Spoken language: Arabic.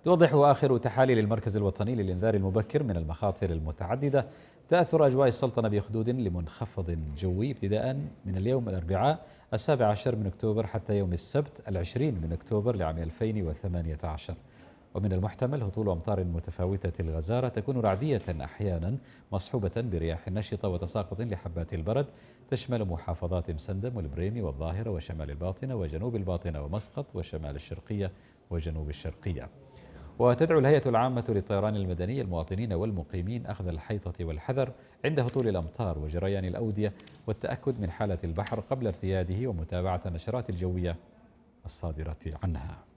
توضح آخر تحاليل المركز الوطني للإنذار المبكر من المخاطر المتعددة تأثر أجواء السلطنة بخدود لمنخفض جوي ابتداء من اليوم الأربعاء 17 من أكتوبر حتى يوم السبت 20 من أكتوبر لعام 2018. ومن المحتمل هطول أمطار متفاوتة الغزارة تكون رعدية أحيانا مصحوبة برياح نشطة وتساقط لحبات البرد، تشمل محافظات مسندم والبريمي والظاهرة وشمال الباطنة وجنوب الباطنة ومسقط وشمال الشرقية وجنوب الشرقية. وتدعو الهيئة العامة للطيران المدني المواطنين والمقيمين أخذ الحيطة والحذر عند هطول الأمطار وجريان الأودية، والتأكد من حالة البحر قبل ارتياده، ومتابعة النشرات الجوية الصادرة عنها.